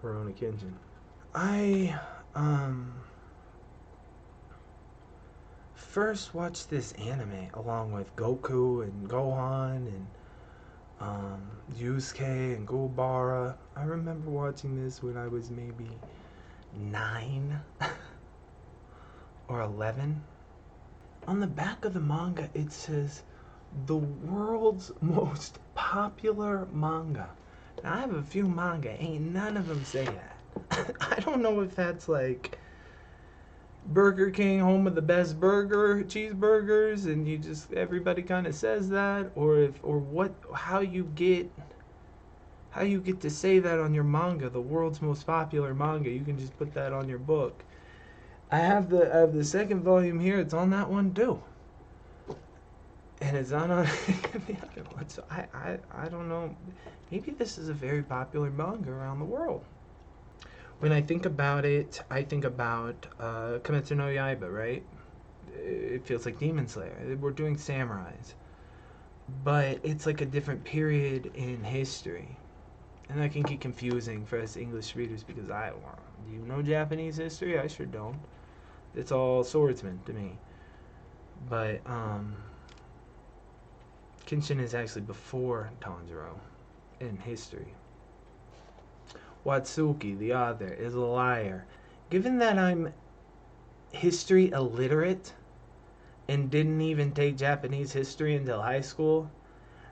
Rurouni Kenshin. I first watched this anime along with Goku and Gohan and Yusuke and Gobara. I remember watching this when I was maybe 9 or 11. On the back of the manga, it says the world's most popular manga. Now, I have a few manga, ain't none of them say that. I don't know if that's like Burger King, home of the best cheeseburgers, and you just everybody kind of says that, or how you get to say that on your manga, the world's most popular manga. You can just put that on your book. I have the second volume here. It's on that one too, and it's not on the other one. So I don't know. Maybe this is a very popular manga around the world. When I think about it, I think about Kimetsu no Yaiba, right? It feels like Demon Slayer. We're doing samurais, but it's like a different period in history, and that can get confusing for us English readers because do you know Japanese history? I sure don't. It's all swordsmen to me. But Kenshin is actually before Tanjiro in history. Watsuki, the author, is a liar. Given that I'm history illiterate and didn't even take Japanese history until high school,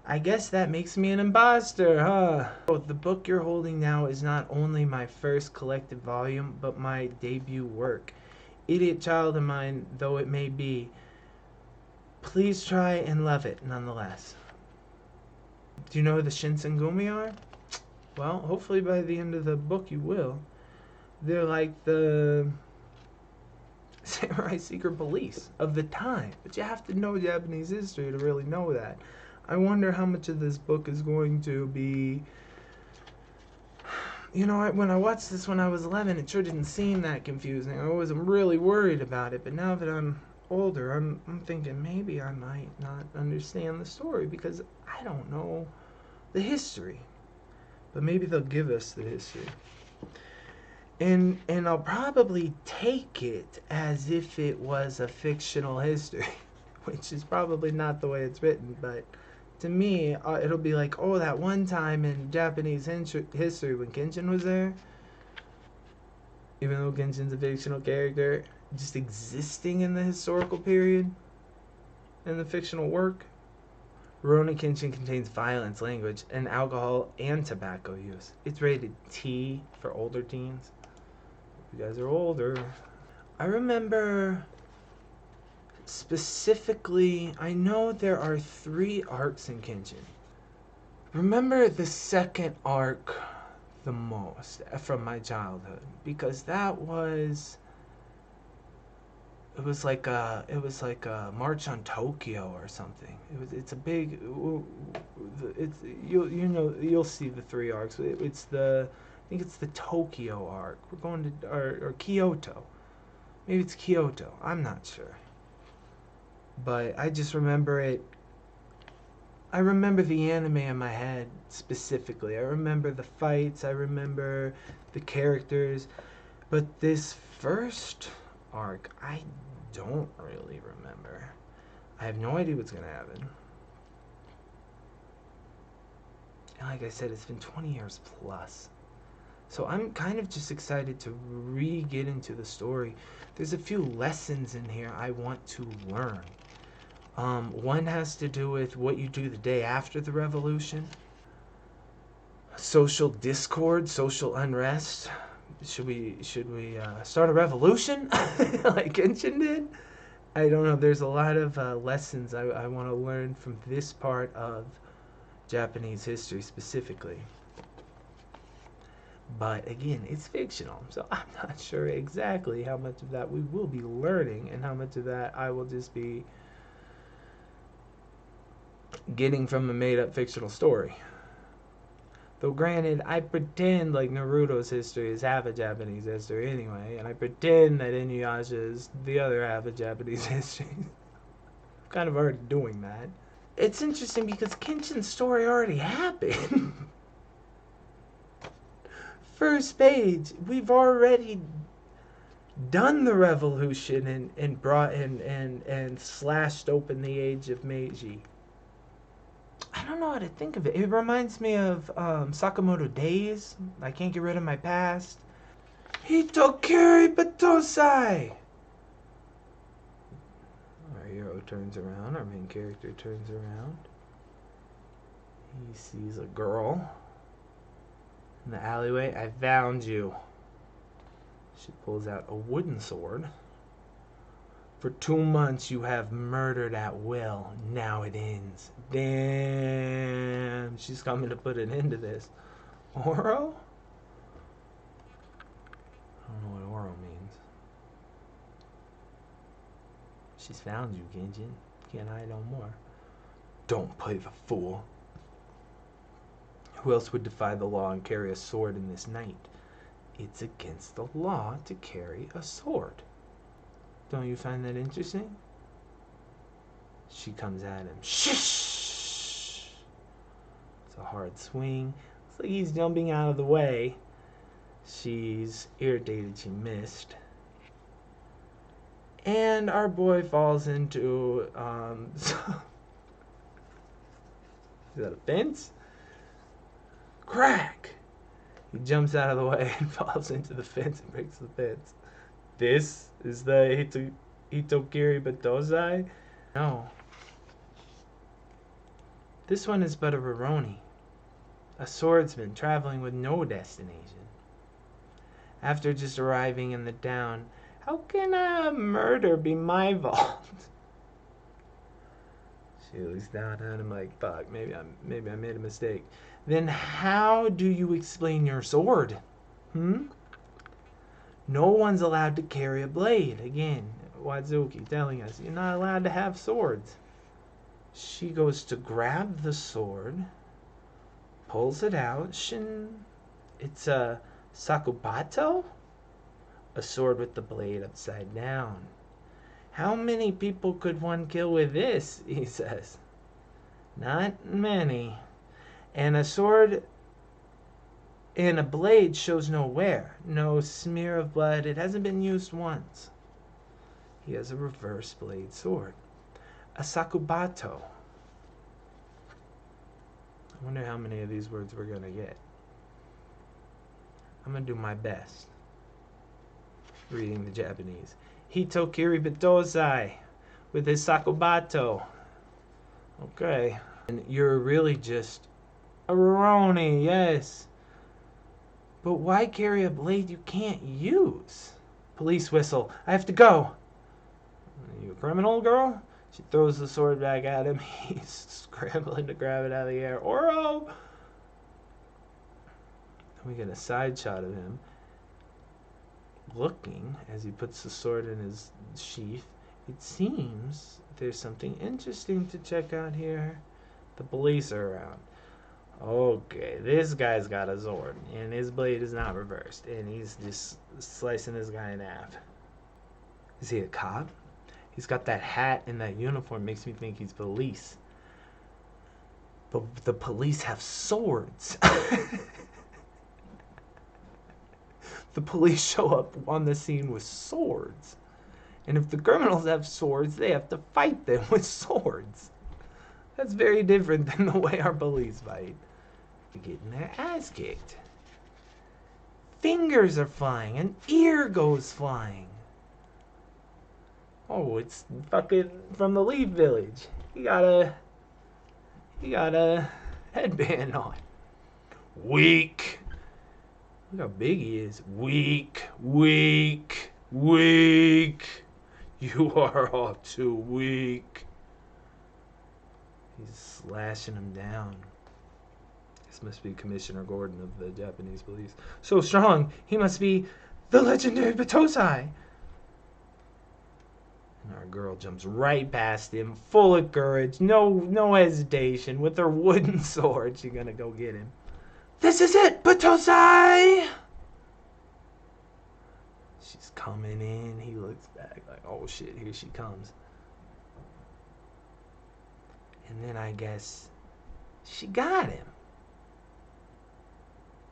I guess that makes me an imposter, huh? The book you're holding now is not only my first collected volume, but my debut work. Idiot child of mine, though it may be, please try and love it nonetheless. Do you know who the Shinsengumi are? Well, hopefully by the end of the book you will. They're like the samurai secret police of the time. But you have to know Japanese history to really know that. I wonder how much of this book is going to be... You know, when I watched this when I was 11, it sure didn't seem that confusing. I wasn't really worried about it. But now that I'm older, I'm thinking maybe I might not understand the story because I don't know the history. But maybe they'll give us the history. And I'll probably take it as if it was a fictional history, which is probably not the way it's written, but to me, it'll be like, oh, that one time in Japanese history when Kenshin was there, even though Kenshin's a fictional character, just existing in the historical period in the fictional work. Rurouni Kenshin contains violence, language, and alcohol and tobacco use. It's rated T for older teens. If you guys are older. I remember specifically, I know there are 3 arcs in Kenshin. Remember the second arc the most from my childhood because that was... It was like a March on Tokyo or something. It's a big. You'll see the 3 arcs. I think it's the Tokyo arc. We're going to or Kyoto. Maybe it's Kyoto. I'm not sure. But I just remember it. I remember the anime in my head specifically. I remember the fights. I remember the characters. But this first arc, I don't really remember. I have no idea what's going to happen. And like I said, it's been 20 years plus. So I'm kind of just excited to get into the story. There's a few lessons in here I want to learn. One has to do with what you do the day after the revolution. Social discord, social unrest. Should we start a revolution like Kenshin did? I don't know. There's a lot of lessons I want to learn from this part of Japanese history specifically. But again, it's fictional, so I'm not sure exactly how much of that we will be learning and how much of that I will just be getting from a made-up fictional story. Though granted, I pretend like Naruto's history is half a Japanese history anyway, and I pretend that Inuyasha is the other half of Japanese history. I'm kind of already doing that. It's interesting because Kenshin's story already happened. first page, we've already done the revolution and brought and slashed open the age of Meiji. I don't know how to think of it. It reminds me of Sakamoto Days. I can't get rid of my past. Hitokiri Batosai! Our hero turns around, our main character turns around. He sees a girl in the alleyway. I found you. She pulls out a wooden sword. For 2 months you have murdered at will. Now it ends. Damn. She's coming to put an end to this. Oro? I don't know what Oro means. She's found you, Kenshin. Can't hide no more. Don't play the fool. Who else would defy the law and carry a sword in this night? It's against the law to carry a sword. Don't you find that interesting? She comes at him. Shh! It's a hard swing. Looks like he's jumping out of the way. She's irritated she missed. And our boy falls into, is that a fence? Crack! He jumps out of the way and falls into the fence and breaks the fence. This is the Hitokiri Batosai? No. This one is but a Rurouni, a swordsman traveling with no destination. After just arriving in the town, how can a murder be my fault? She looks down at him like, fuck, maybe I made a mistake. Then how do you explain your sword? No one's allowed to carry a blade. Again, Wazuki telling us, you're not allowed to have swords. She goes to grab the sword, pulls it out. Shin. It's a sakubato? A sword with the blade upside down. How many people could one kill with this? He says. Not many. And a sword and a blade shows no wear, no smear of blood. It hasn't been used once. He has a reverse blade sword. A sakubato. I wonder how many of these words we're going to get. I'm going to do my best reading the Japanese. Hitokiri Batosai with his sakubato. Okay. And you're really just a Rurouni, yes. But why carry a blade you can't use? Police whistle. I have to go. Are you a criminal, girl? She throws the sword back at him. He's scrambling to grab it out of the air. Oro! We get a side shot of him looking as he puts the sword in his sheath. It seems there's something interesting to check out here. The police are around. Okay, this guy's got a sword, and his blade is not reversed, and he's just slicing this guy in half. Is he a cop? He's got that hat and that uniform, makes me think he's police. But the police have swords. The police show up on the scene with swords. And if the criminals have swords, they have to fight them with swords. That's very different than the way our police fight. They're getting their ass kicked. Fingers are flying. An ear goes flying. Oh, it's fucking from the Leaf Village. He got a headband on. Weak. Look how big he is. Weak, weak, weak. You are all too weak. He's slashing him down. This must be Commissioner Gordon of the Japanese police. So strong, he must be the legendary Batosai. And our girl jumps right past him, full of courage, no hesitation. With her wooden sword, she's gonna go get him. This is it, Batosai! She's coming in. He looks back like, oh shit, here she comes. And then I guess she got him.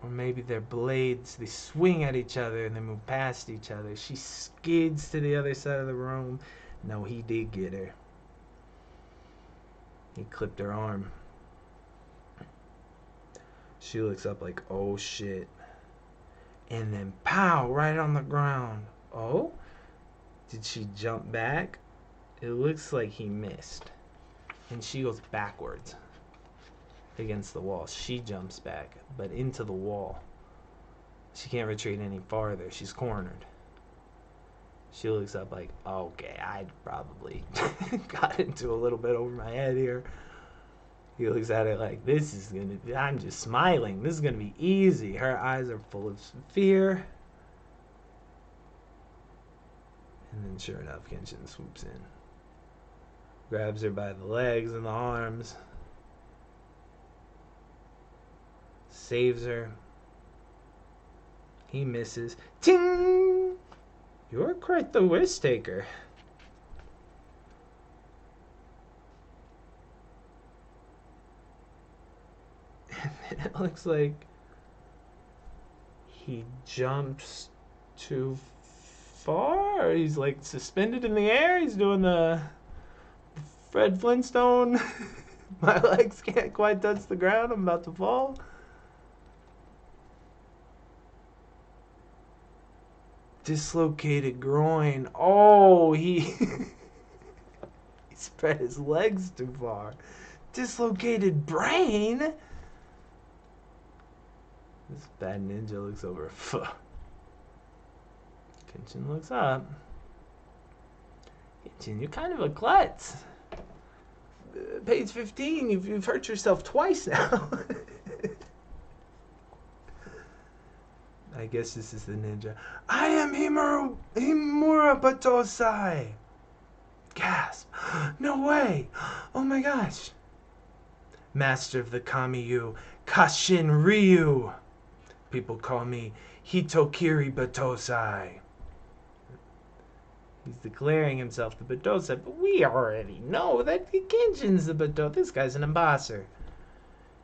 Or maybe their blades, they swing at each other and they move past each other. She skids to the other side of the room. No, he did get her. He clipped her arm. She looks up like, oh shit. And then pow, right on the ground. Oh? Did she jump back? It looks like he missed. And she goes backwards against the wall. She jumps back, but into the wall. She can't retreat any farther. She's cornered. She looks up like, okay, I probably got into a little bit over my head here. He looks at it like, this is gonna be, I'm just smiling. This is gonna be easy. Her eyes are full of fear. And then sure enough, Kenshin swoops in. Grabs her by the legs and the arms. Saves her. He misses. Ting! You're quite the risk taker. And then it looks like he jumps too far. He's like suspended in the air. He's doing the Fred Flintstone. My legs can't quite touch the ground. I'm about to fall. Dislocated groin. Oh, he spread his legs too far. Dislocated brain. This bad ninja looks over. Kenshin looks up. Kenshin, you're kind of a klutz. Page 15, you've hurt yourself twice now. I guess this is the ninja. I am Himura Batosai. Gasp. No way. Oh my gosh. Master of the Kamiyu, Kashin Ryu. People call me Hitokiri Batosai. He's declaring himself the Batosai, but we already know that Kenshin's the Batosai. This guy's an ambassador.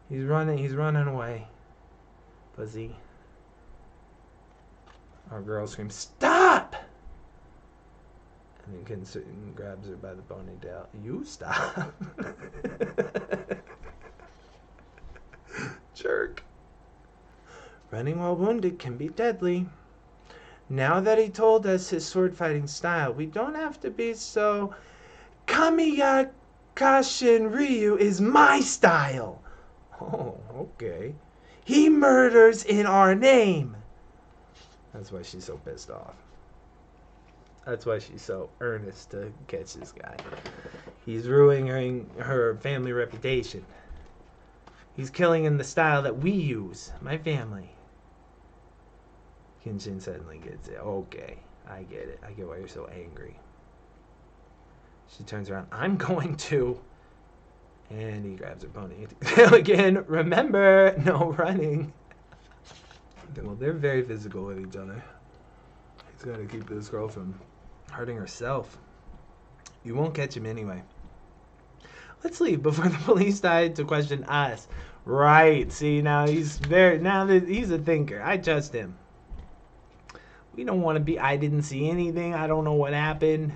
He's running away. Fuzzy. Our girl screams, stop! And then Kenshin grabs her by the ponytail. You stop. Jerk. Running while wounded can be deadly. Now that he told us his sword fighting style, we don't have to be so... Kamiya Kashin Ryu is my style. Oh, okay. He murders in our name. That's why she's so pissed off. That's why she's so earnest to catch this guy. He's ruining her family reputation. He's killing in the style that we use, my family. Kenshin suddenly gets it. Okay, I get it. I get why you're so angry. She turns around. I'm going to. And he grabs her ponytail again. Remember, no running. Well, they're very physical with each other. He's got to keep this girl from hurting herself. You won't catch him anyway. Let's leave before the police decide to question us. Right. See, now he's he's a thinker. I trust him. We don't want to be, I didn't see anything. I don't know what happened.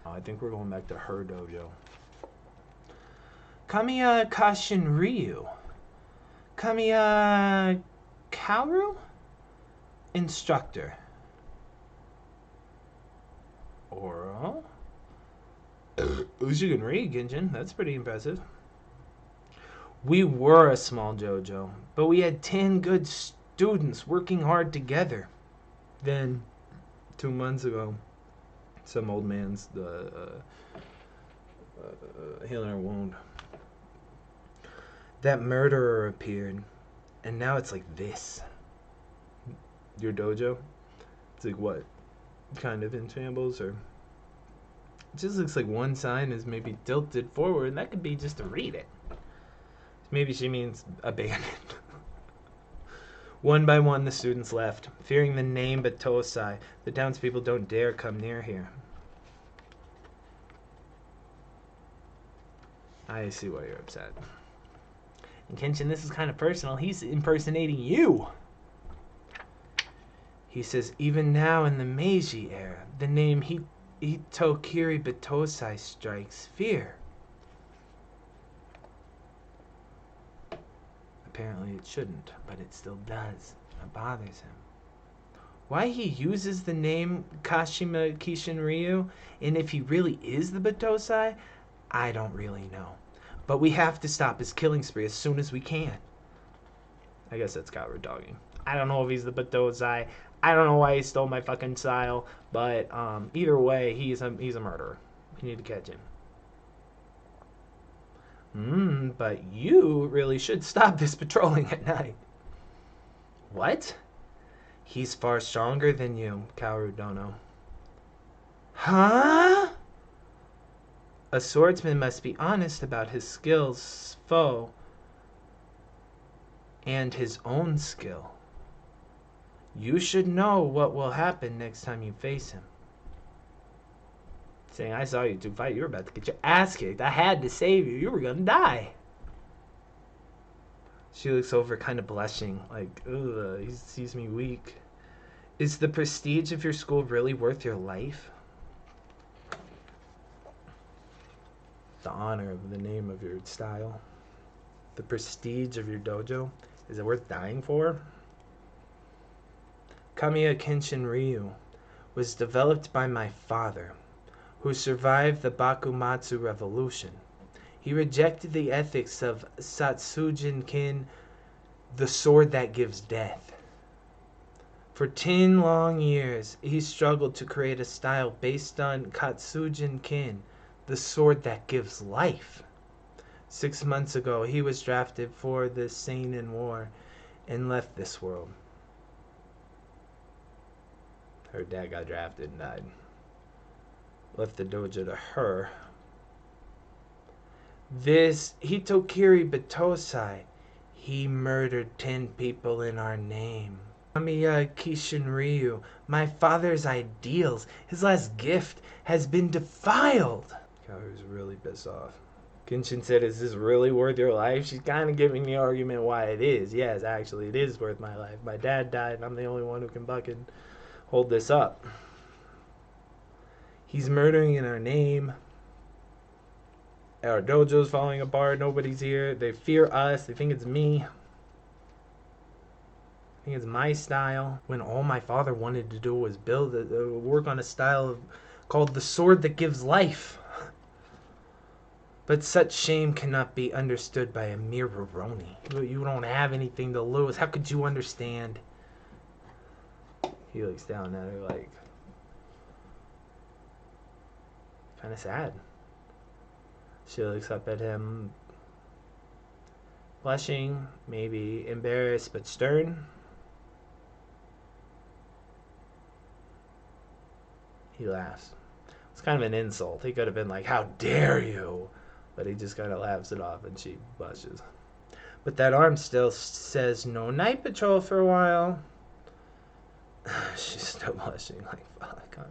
I think we're going back to her dojo. Kamiya Kashin Ryu. Kamiya Kaoru? Instructor. Oral. You can read, Kenshin. That's pretty impressive. We were a small dojo, but we had 10 good students working hard together. Then, 2 months ago, some old man's healing her wound. That murderer appeared, and now it's like this. Your dojo? It's like what? Kind of in shambles, or... It just looks like one sign is maybe tilted forward, and that could be just to read it. Maybe she means abandoned. One by one, the students left, fearing the name Batosai. The townspeople don't dare come near here. I see why you're upset. And Kenshin, this is kind of personal. He's impersonating you. He says, even now in the Meiji era, the name Hitokiri Batosai strikes fear. Apparently it shouldn't, but it still does. It bothers him. Why he uses the name Kashima Kishin Ryu, and if he really is the Batosai, I don't really know. But we have to stop his killing spree as soon as we can. I guess that's Kaoru dogging. I don't know if he's the Batosai. I don't know why he stole my fucking style, but either way, he's a murderer. We need to catch him. But you really should stop this patrolling at night. What? He's far stronger than you, Kaoru Dono. Huh? A swordsman must be honest about his skills, foe, and his own skill. You should know what will happen next time you face him. Saying, I saw you two fight, you were about to get your ass kicked. I had to save you. You were gonna die. She looks over, kind of blushing, like, ugh, he sees me weak. Is the prestige of your school really worth your life? The honor of the name of your style. The prestige of your dojo. Is it worth dying for? Kamiya Kenshin Ryu was developed by my father, who survived the Bakumatsu Revolution. He rejected the ethics of Satsujin Kin, the sword that gives death. For 10 long years, he struggled to create a style based on Katsujin Kin, the sword that gives life. 6 months ago, he was drafted for the Seinen War and left this world. Her dad got drafted and died. Left the dojo to her. This Hitokiri Batosai, he murdered 10 people in our name. Kamiya Kishin Ryu, my father's ideals, his last gift, has been defiled. Kaoru's really pissed off. Kenshin said, is this really worth your life? She's kind of giving the argument why it is. Yes, actually, it is worth my life. My dad died, and I'm the only one who can fucking hold this up. He's murdering in our name. Our dojo's falling apart. Nobody's here. They fear us. They think it's me. I think it's my style. When all my father wanted to do was work on a style called the sword that gives life. But such shame cannot be understood by a mere Rurouni. You don't have anything to lose. How could you understand? He looks down at her like, kind of sad. She looks up at him, blushing, maybe embarrassed, but stern. He laughs. It's kind of an insult. He could have been like, how dare you? But he just kind of laughs it off and she blushes. But that arm still says no night patrol for a while. She's still blushing like, fuck.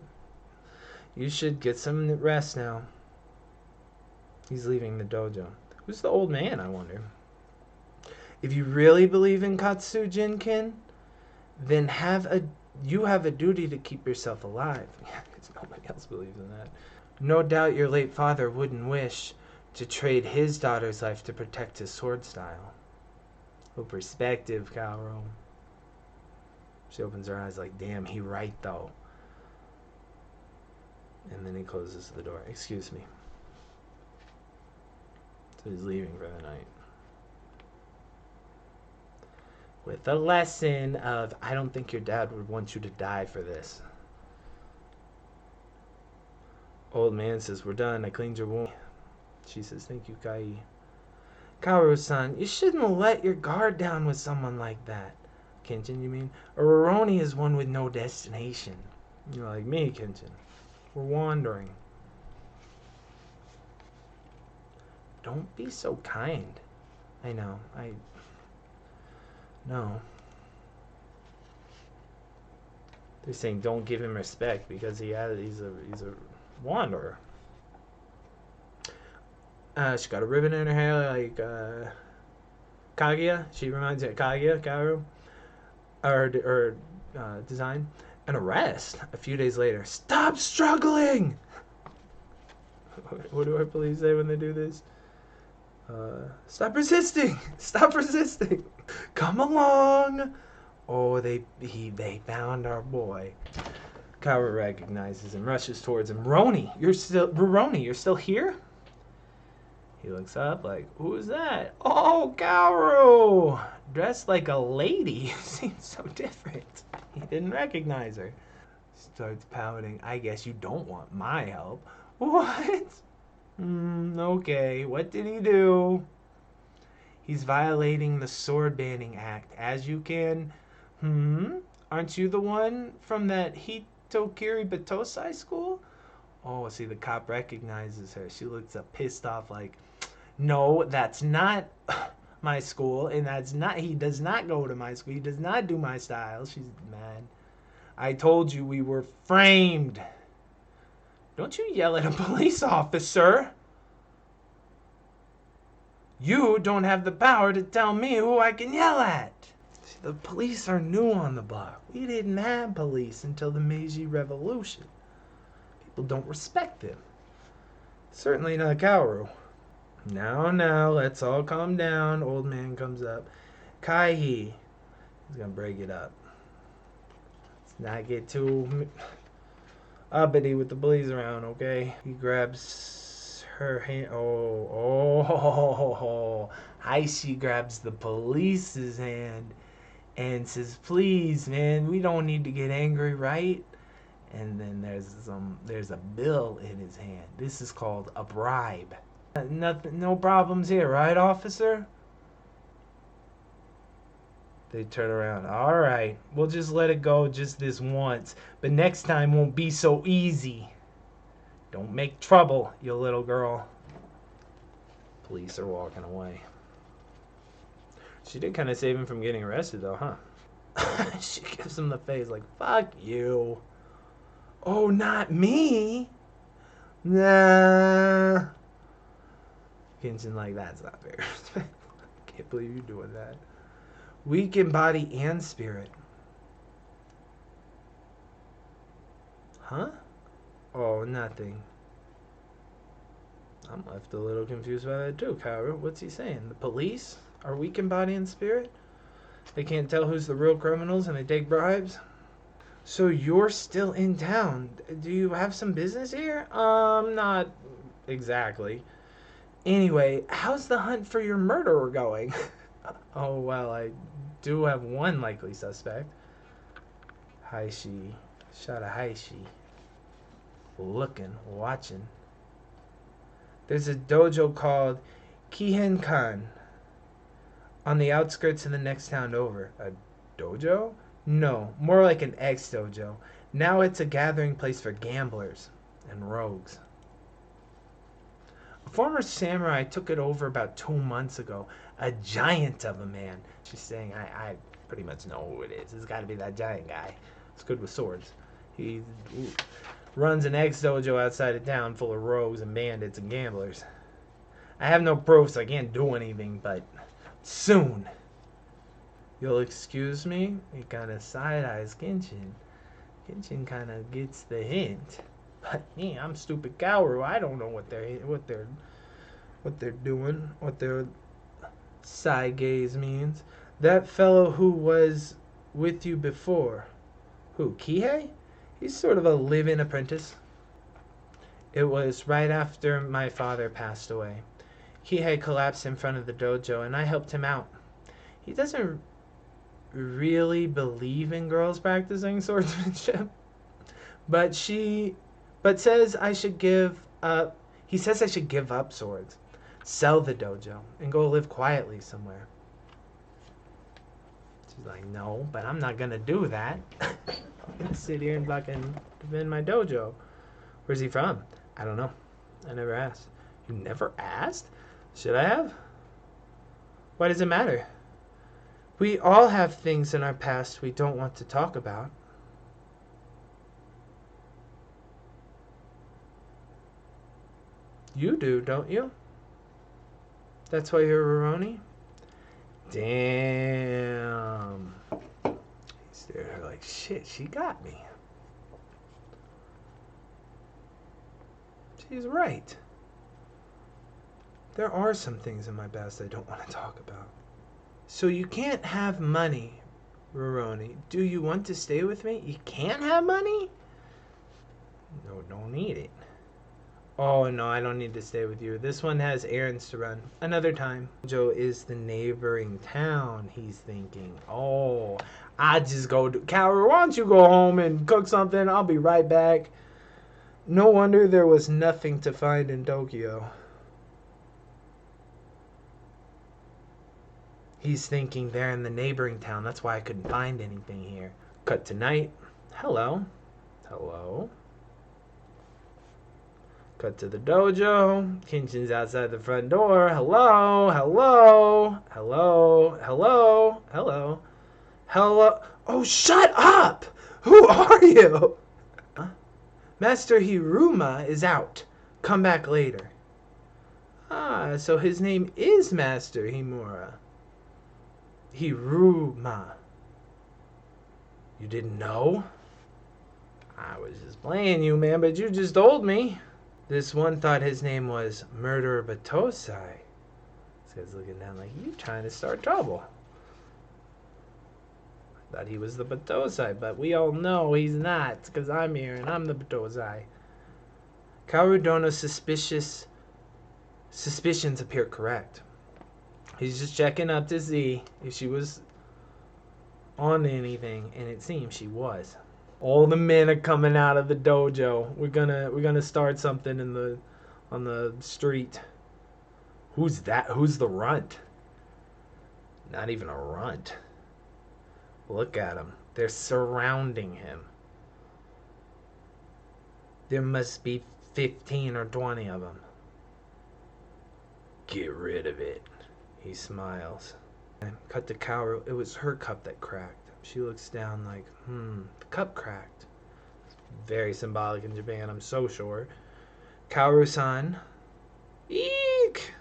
You should get some rest now. He's leaving the dojo. Who's the old man, I wonder? If you really believe in Katsujin-kin, then you have a duty to keep yourself alive. Yeah, because nobody else believes in that. No doubt your late father wouldn't wish to trade his daughter's life to protect his sword style. Oh, perspective, Kaoru. She opens her eyes like, damn, he right, though. And then he closes the door. Excuse me. So he's leaving for the night. With a lesson of, I don't think your dad would want you to die for this. Old man says, we're done. I cleaned your wound. She says, thank you, Kai. Kaoru-san, you shouldn't let your guard down with someone like that. Kenshin, you mean? A Rurouni is one with no destination. You're like me, Kenshin. We're wandering. Don't be so kind. I know. No. They're saying don't give him respect because he's a wanderer. She got a ribbon in her hair like Kaguya. She reminds me of Kaguya, Kaoru. Or design. An arrest a few days later. Stop struggling! What do our police say when they do this? Stop resisting! Stop resisting! Come along! Oh, they found our boy. Kaoru recognizes and rushes towards him. Rurouni, you're still here? He looks up like, who's that? Oh, Kaoru! Dressed like a lady. You seem so different. He didn't recognize her. Starts pouting. I guess you don't want my help. What? Okay. What did he do? He's violating the sword banning act. As you can... Aren't you the one from that Hitokiri Batosai school? Oh, see, the cop recognizes her. She looks up pissed off like, no, that's not my school, and he does not go to my school. He does not do my style. She's mad. I told you we were framed. Don't you yell at a police officer. You don't have the power to tell me who I can yell at. See, the police are new on the block. We didn't have police until the Meiji Revolution. People don't respect them. Certainly not Kaoru. Now, let's all calm down. Old man comes up. Kaihi. He's gonna break it up. Let's not get too uppity with the police around, okay? He grabs her hand. Aishi grabs the police's hand and says, please, man, we don't need to get angry, right? And then there's a bill in his hand. This is called a bribe. Nothing, no problems here, right, officer? They turn around. All right, we'll just let it go just this once, but next time won't be so easy. Don't make trouble, you little girl. Police are walking away. She did kind of save him from getting arrested, though, huh? She gives him the face like, fuck you. Oh, not me? Nah. Kenshin like, that's not fair. Can't believe you're doing that. Weak in body and spirit. Huh? Oh, nothing. I'm left a little confused by that too, Kaoru. What's he saying? The police are weak in body and spirit? They can't tell who's the real criminals and they take bribes? So you're still in town. Do you have some business here? Not exactly. Anyway, how's the hunt for your murderer going? Oh, well, I do have one likely suspect. Haishi. Shot a Haishi. Looking, watching. There's a dojo called Kihenkan on the outskirts of the next town over. A dojo? No, more like an ex-dojo. Now it's a gathering place for gamblers and rogues. A former samurai took it over about 2 months ago. A giant of a man. She's saying, I pretty much know who it is. It's got to be that giant guy. It's good with swords. He runs an ex-dojo outside of town full of rogues and bandits and gamblers. I have no proof, so I can't do anything, but soon. You'll excuse me? He kind of side-eyes Kenshin. Kenshin kind of gets the hint. But me, I'm stupid Kaoru. I don't know what they're doing, what their side gaze means. That fellow who was with you before. Who, Kihei? He's sort of a live-in apprentice. It was right after my father passed away. Kihei collapsed in front of the dojo and I helped him out. He doesn't really believe in girls practicing swordsmanship, but says I should give up. He says I should give up swords, sell the dojo, and go live quietly somewhere. She's like, no, but I'm not gonna do that. I'm gonna sit here and fucking defend my dojo. Where's he from? I don't know. I never asked. You never asked? Should I have? Why does it matter? We all have things in our past we don't want to talk about. You do, don't you? That's why you're Rurouni? Damn. He's Stared at her like, shit, she got me. She's right. There are some things in my past I don't want to talk about. So you can't have money, Rurouni. Do you want to stay with me? You can't have money? No, don't need it. Oh, no, I don't need to stay with you. This one has errands to run. Another time. Joe is the neighboring town, he's thinking. Oh, I just go to... Kaoru, why don't you go home and cook something? I'll be right back. No wonder there was nothing to find in Tokyo. He's thinking they're in the neighboring town. That's why I couldn't find anything here. Cut to night. Hello. Hello. Cut to the dojo. Kenshin's outside the front door. Hello. Hello. Hello. Hello. Hello. Hello. Oh, shut up! Who are you? Huh? Master Hiruma is out. Come back later. Ah, so his name is Master Himura. Hiruma. You didn't know? I was just playing you, man, but you just told me. This one thought his name was Murderer Batosai. This guy's looking down like, you trying to start trouble. I thought he was the Batosai, but we all know he's not, because I'm here and I'm the Batosai. Kaoru Dono's suspicions appear correct. He's just checking up to see if she was on anything, and it seems she was. All the men are coming out of the dojo. We're gonna start something on the street. Who's that? Who's the runt? Not even a runt. Look at him. They're surrounding him. There must be 15 or 20 of them. Get rid of it. He smiles. Cut to Kaoru. It was her cup that cracked. She looks down like, the cup cracked. It's very symbolic in Japan, I'm so sure. Kaoru-san. Eek!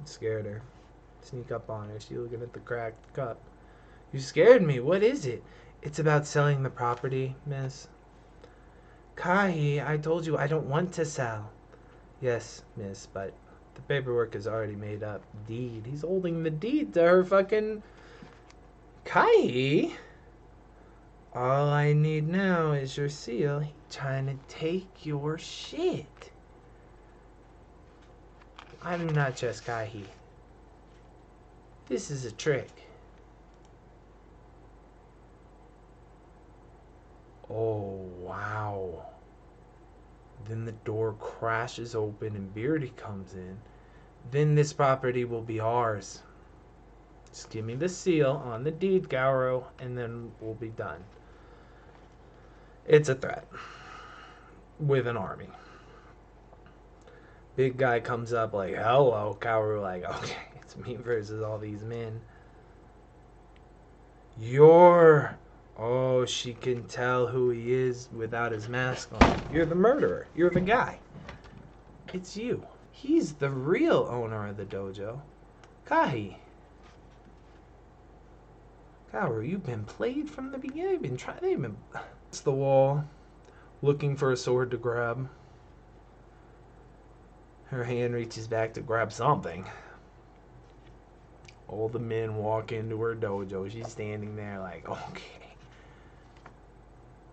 It scared her. Sneak up on her. She looking at the cracked cup. You scared me. What is it? It's about selling the property, miss. Kahi, I told you I don't want to sell. Yes, miss, but the paperwork is already made up. Deed. He's holding the deed to her fucking... Kai? All I need now is your seal. He's trying to take your shit. I do not trust Kai. This is a trick. Oh, wow. Then the door crashes open and Beardy comes in. Then this property will be ours. Just give me the seal on the deed, Kaoru, and then we'll be done. It's a threat. With an army. Big guy comes up like, hello, Kaoru, like, okay, it's me versus all these men. You're... Oh, she can tell who he is without his mask on. You're the murderer. You're the guy. It's you. He's the real owner of the dojo. Kahi. Kaoru, you've been played from the beginning. You've been trying. They've been... It's the wall, looking for a sword to grab. Her hand reaches back to grab something. All the men walk into her dojo. She's standing there like, okay.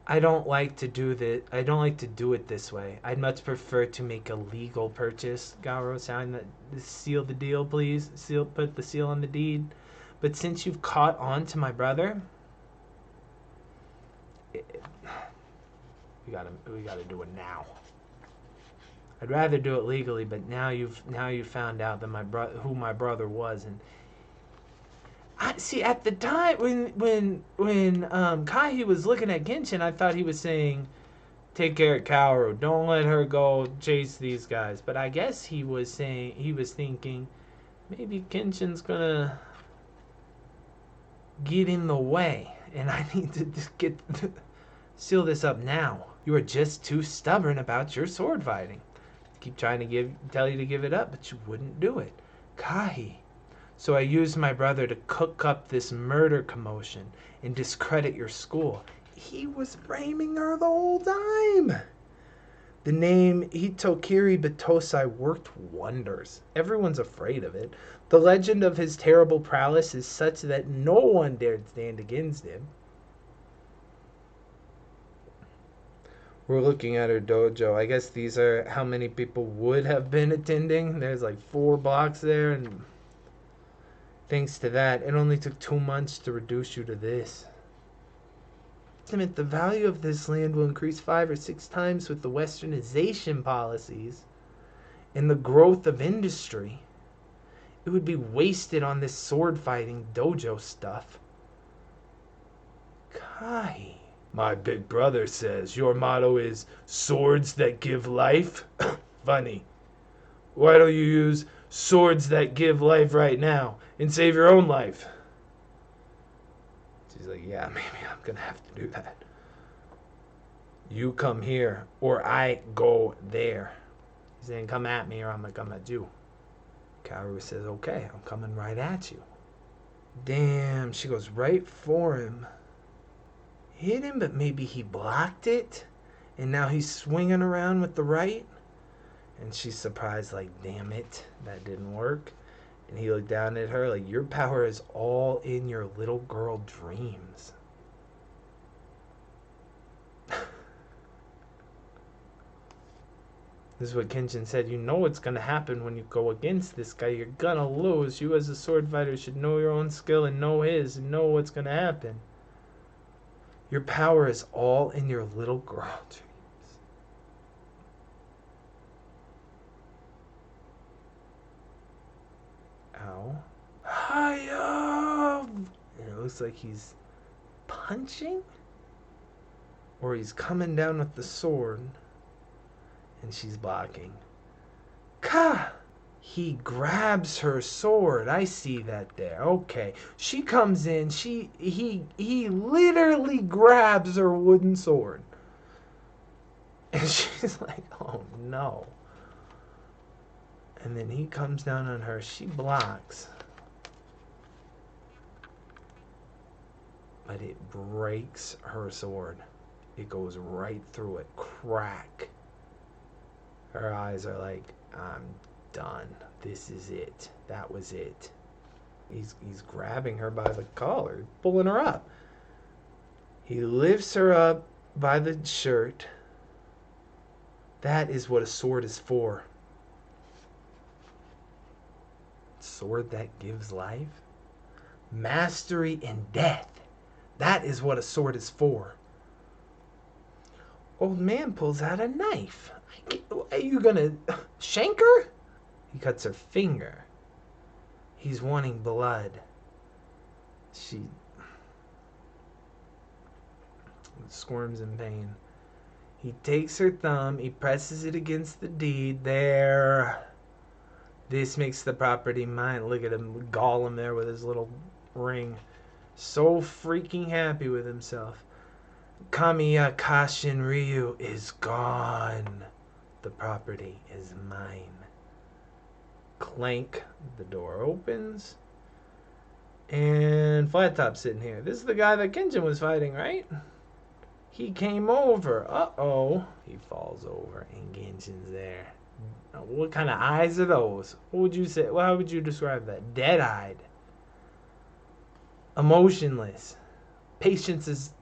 I don't like to do it this way. I'd much prefer to make a legal purchase. Kaoru, seal the deal, please. Put the seal on the deed. But since you've caught on to my brother, we gotta do it now. I'd rather do it legally, but now you've found out that who my brother was, and I see at the time when Kahi was looking at Kenshin, I thought he was saying, "Take care of Kaoru. Don't let her go chase these guys." But I guess he was thinking, maybe Kenshin's gonna get in the way, and I need to just seal this up now. You are just too stubborn about your sword fighting. Keep trying to tell you to give it up, but you wouldn't do it. Kahi, So I used my brother to cook up this murder commotion and discredit your school. He was framing her the whole time. The name Hitokiri Batosai worked wonders. Everyone's afraid of it. The legend of his terrible prowess is such that no one dared stand against him. We're looking at her dojo. I guess these are how many people would have been attending. There's like 4 blocks there, and thanks to that, it only took 2 months to reduce you to this. The value of this land will increase 5 or 6 times with the westernization policies and the growth of industry. It would be wasted on this sword fighting dojo stuff. Kai. My big brother says your motto is swords that give life. Funny. Why don't you use swords that give life right now and save your own life? She's like, yeah, maybe I'm going to have to do that. You come here or I go there. He's saying, come at me or I'm going to come at you. Kaoru says, okay, I'm coming right at you. Damn, she goes right for him. Hit him, but maybe he blocked it. And now he's swinging around with the right. And she's surprised, like, damn it, that didn't work. And he looked down at her like, your power is all in your little girl dreams. This is what Kenshin said. You know what's going to happen when you go against this guy. You're going to lose. You as a sword fighter should know your own skill and know his and know what's going to happen. Your power is all in your little girl dreams. Ow. Hiya! And it looks like he's punching? Or he's coming down with the sword. And she's blocking. Ka! He grabs her sword. I see that there. Okay. She comes in. He literally grabs her wooden sword. And she's like, oh no. And then he comes down on her. She blocks. But it breaks her sword. It goes right through it. Crack. Her eyes are like, I'm done. This is it. That was it. He's grabbing her by the collar, pulling her up. He lifts her up by the shirt. That is what a sword is for. Sword that gives life. Mastery and death. That is what a sword is for. Old man pulls out a knife. Are you gonna shank her? He cuts her finger. He's wanting blood. She squirms in pain. He takes her thumb. He presses it against the deed. There. This makes the property mine. Look at him, Gollum there with his little ring. So freaking happy with himself. Kamiya Kashin Ryu is gone. The property is mine. Clank. The door opens. And Flat Top's sitting here. This is the guy that Kenshin was fighting, right? He came over. Uh-oh. He falls over and Kenshin's there. What kind of eyes are those? What would you say? How would you describe that? Dead-eyed. Emotionless. Patience is...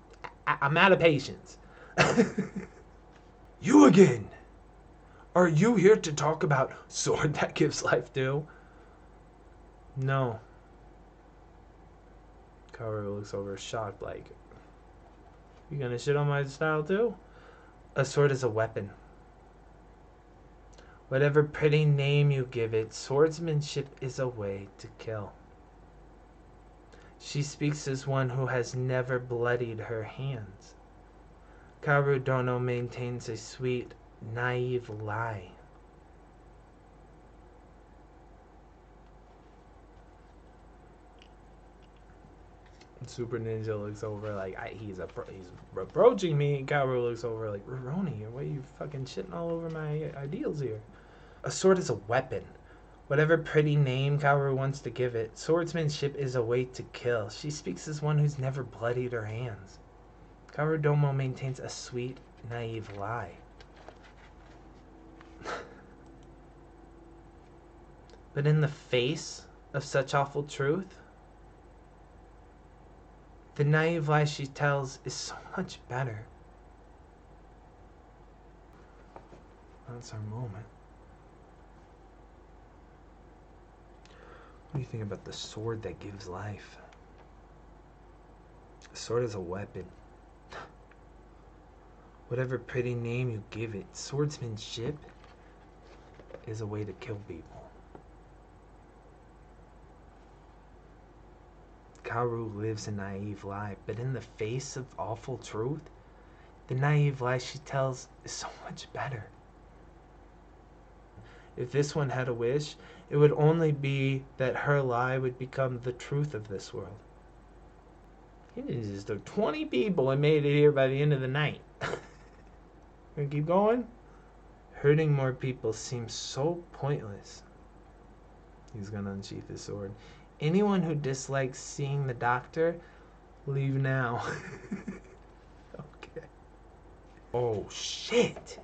I'm out of patience. You again. Are you here to talk about sword that gives life too? No. Kaoru looks over shocked like, you gonna shit on my style too? A sword is a weapon. Whatever pretty name you give it, swordsmanship is a way to kill. She speaks as one who has never bloodied her hands. Kaoru Dono maintains a sweet, naive lie. Super Ninja looks over like, he's approaching me. Kaoru looks over like, Rurouni, why are you fucking shitting all over my ideals here? A sword is a weapon. Whatever pretty name Kaoru wants to give it, swordsmanship is a way to kill. She speaks as one who's never bloodied her hands. Kaoru Domo maintains a sweet, naive lie. But in the face of such awful truth, the naive lie she tells is so much better. That's our moment. What do you think about the sword that gives life? A sword is a weapon. Whatever pretty name you give it, swordsmanship is a way to kill people. Kaoru lives a naive lie, but in the face of awful truth, the naive lie she tells is so much better. If this one had a wish, it would only be that her lie would become the truth of this world. It just took 20 people and made it here by the end of the night. Gonna keep going? Hurting more people seems so pointless. He's gonna unsheath his sword. Anyone who dislikes seeing the doctor, leave now. Okay. Oh, shit.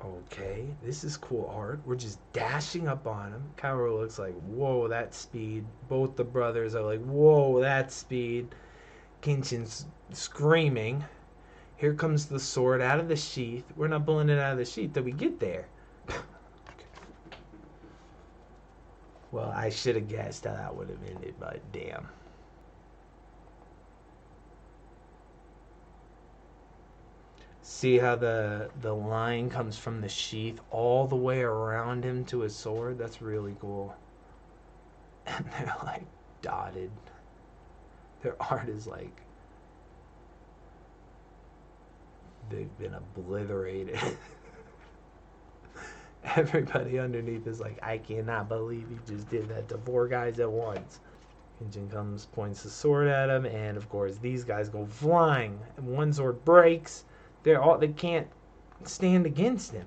Okay, this is cool art. We're just dashing up on him. Kaoru looks like, whoa, that speed. Both the brothers are like, whoa, that speed. Kenshin's screaming. Here comes the sword out of the sheath. We're not pulling it out of the sheath till we get there. Well, I should have guessed how that would have ended, but damn. See how the line comes from the sheath all the way around him to his sword? That's really cool. And they're like dotted. Their art is like they've been obliterated. Everybody underneath is like, I cannot believe he just did that to 4 guys at once. Kenshin comes, points the sword at him, and of course these guys go flying. And one sword breaks. They can't stand against him.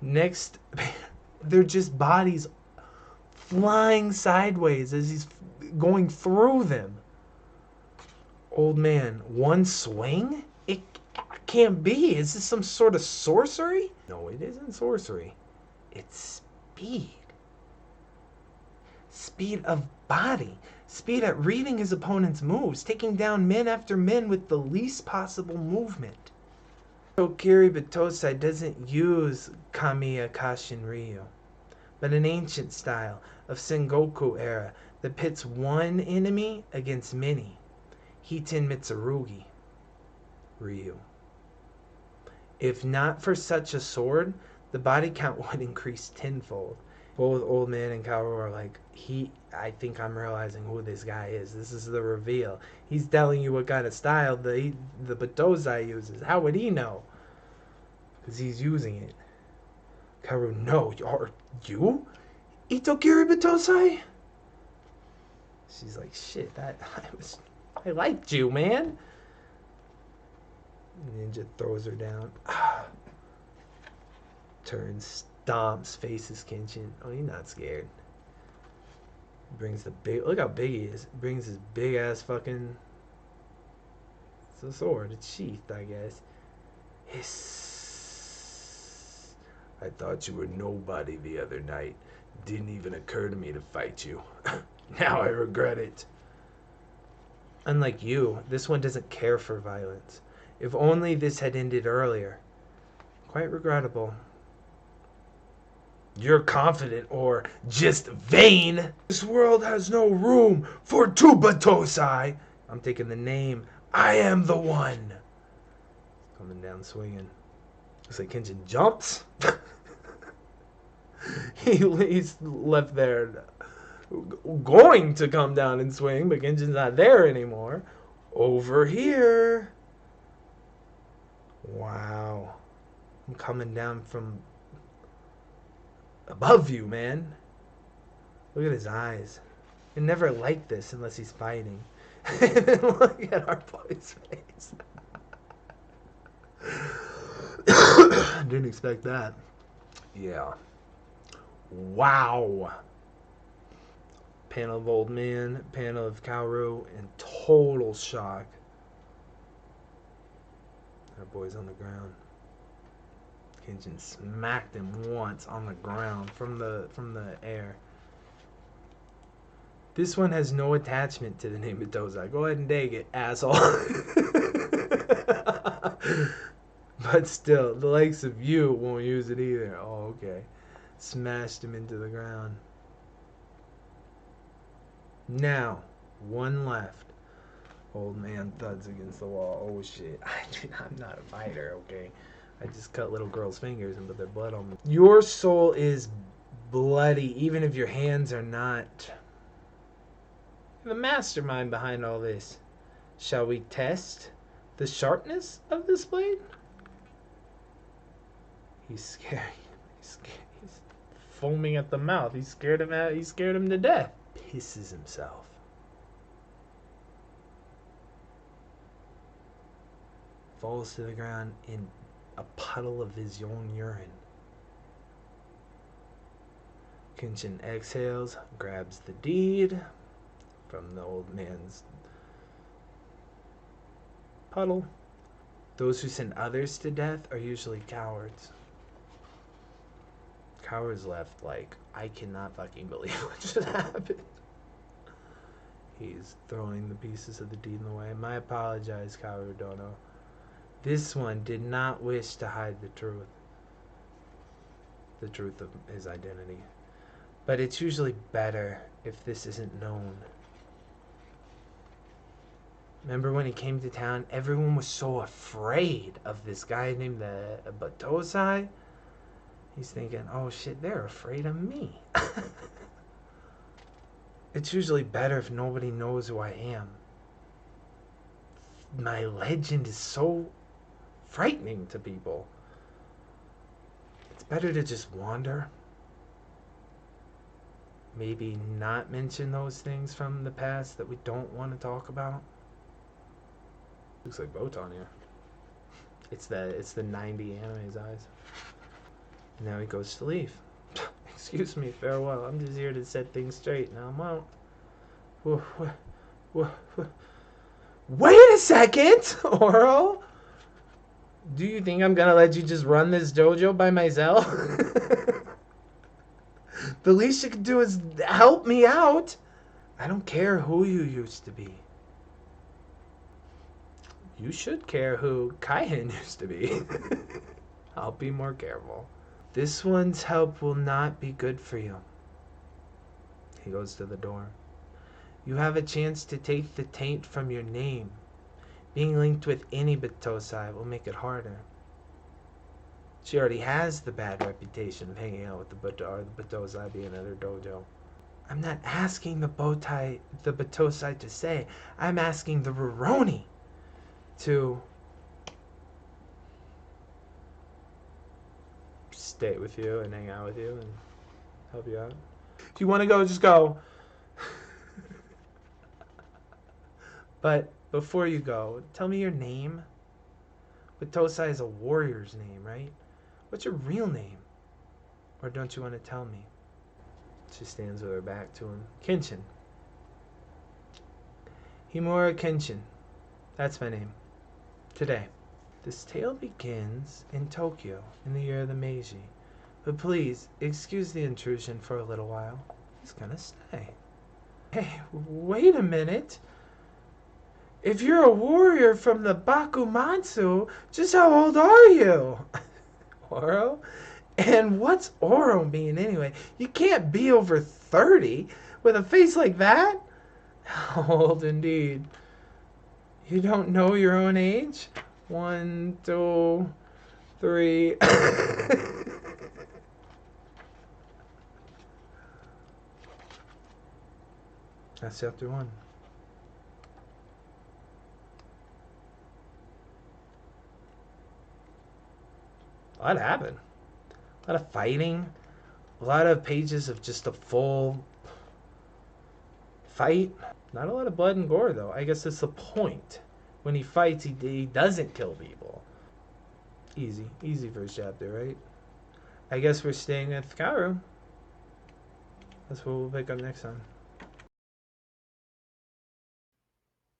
Next, they're just bodies flying sideways as he's going through them. Old man, one swing? It can't be. Is this some sort of sorcery? No, it isn't sorcery. It's speed. Speed of body. Speed at reading his opponent's moves, taking down men after men with the least possible movement. Kokiri Batosai doesn't use Kamiya Kashin Ryu, but an ancient style of Sengoku era that pits one enemy against many. Hiten Mitsurugi Ryu. If not for such a sword, the body count would increase tenfold. Both Old Man and Kaoru are like, I think I'm realizing who this guy is. This is the reveal. He's telling you what kind of style the Batosai uses. How would he know? Because he's using it. Kaoru, no, are you Itokiri Batosai? She's like, shit, I liked you, man. Ninja throws her down. Turns, stomps, faces Kenshin. Oh, he's not scared. Brings the big, look how big he is. Brings his big ass fucking, it's a sword. It's sheathed, I guess. Hiss. I thought you were nobody the other night. Didn't even occur to me to fight you. Now I regret it. Unlike you, this one doesn't care for violence. If only this had ended earlier. Quite regrettable. You're confident or just vain. This world has no room for two Batosai. I'm taking the name. I am the one. Coming down swinging. Looks like Kenshin jumps. He's left there going to come down and swing, but Kenshin's not there anymore. Over here. Wow. I'm coming down from above you, man. Look at his eyes. You're never like this unless he's fighting. And then look at our boy's face. Didn't expect that. Yeah. Wow. Panel of old man, panel of Kaoru, in total shock. Our boy's on the ground. Kenshin smacked him once on the ground from the air. This one has no attachment to the name of Tozai. Go ahead and take it, asshole. But still, the likes of you won't use it either. Oh, okay. Smashed him into the ground. Now, one left. Old man thuds against the wall. Oh shit. I'm not a fighter, okay? I just cut little girls' fingers and put their blood on them. Your soul is bloody, even if your hands are not. The mastermind behind all this. Shall we test the sharpness of this blade? He's scared. He's foaming at the mouth. He scared him to death. Pisses himself. Falls to the ground in a puddle of his own urine. Kenshin exhales, grabs the deed from the old man's puddle. Those who send others to death are usually cowards. Cowards left like, I cannot fucking believe what just happened. He's throwing the pieces of the deed in the way. My apologize, Kaoru Dono. This one did not wish to hide the truth of his identity. But it's usually better if this isn't known. Remember when he came to town, everyone was so afraid of this guy named the Batosai? He's thinking, oh shit, they're afraid of me. It's usually better if nobody knows who I am. My legend is so frightening to people. It's better to just wander. Maybe not mention those things from the past that we don't want to talk about. Looks like Botan here. It's the 90 anime's eyes. Now he goes to leave. Excuse me, farewell. I'm just here to set things straight. Now I'm out. Wait a second, Oro. Do you think I'm gonna let you just run this dojo by myself? The least you can do is help me out. I don't care who you used to be. You should care who Kaihin used to be. I'll be more careful. This one's help will not be good for you. He goes to the door. You have a chance to take the taint from your name. Being linked with any Batosai will make it harder. She already has the bad reputation of hanging out with the Batosai being at her dojo. I'm not asking the Batosai to say. I'm asking the Rurouni to stay with you and hang out with you and help you out. If you want to go, just go. But before you go, tell me your name. Batosai is a warrior's name, right? What's your real name? Or don't you want to tell me? She stands with her back to him. Kenshin. Himura Kenshin. That's my name. Today. This tale begins in Tokyo in the year of the Meiji. But please, excuse the intrusion for a little while. He's gonna stay. Hey, wait a minute. If you're a warrior from the Bakumatsu, just how old are you? Oro? And what's Oro mean anyway? You can't be over 30 with a face like that? How old indeed. You don't know your own age? 1, 2, 3. That's chapter 1. A lot happened. A lot of fighting. A lot of pages of just a full fight. Not a lot of blood and gore, though. I guess that's the point. When he fights, he doesn't kill people. Easy. Easy first chapter, right? I guess we're staying at Karu. That's what we'll pick up next time.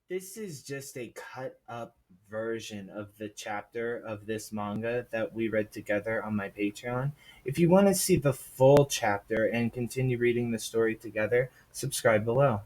This is just a cut up version of the chapter of this manga that we read together on my Patreon. If you want to see the full chapter and continue reading the story together, subscribe below.